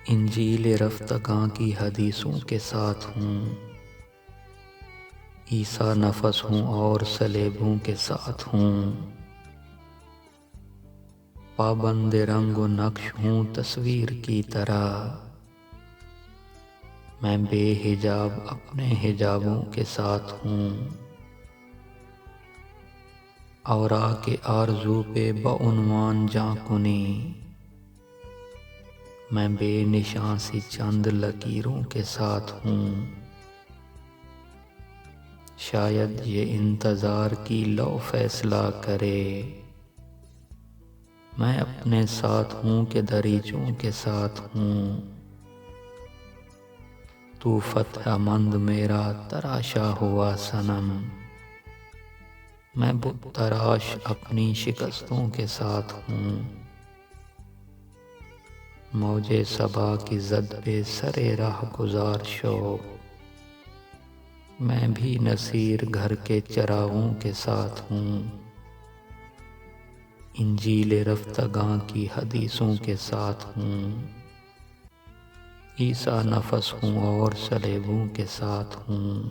انجیل رفتگاں کی حدیثوں کے ساتھ ہوں، عیسیٰ نفس ہوں اور صلیبوں کے ساتھ ہوں، پابند رنگ و نقش ہوں تصویر کی طرح، میں بے حجاب اپنے حجابوں کے ساتھ ہوں، اوراق آرزو پہ بعنوان جاں کنی، میں بے نشان سی چند لکیروں کے ساتھ ہوں، شاید یہ انتظار کی لو فیصلہ کرے، میں اپنے ساتھ ہوں کہ دریچوں کے ساتھ ہوں، تو فتح مند میرا تراشا ہوا صنم، میں بت تراش اپنی شکستوں کے ساتھ ہوں، موج صبا کی زد پہ سرے راہ گزار شو، میں بھی نصیر گھر کے چراغوں کے ساتھ ہوں، انجیل رفتگاں کی حدیثوں کے ساتھ ہوں، عیسیٰ نفس ہوں اور صلیبوں کے ساتھ ہوں۔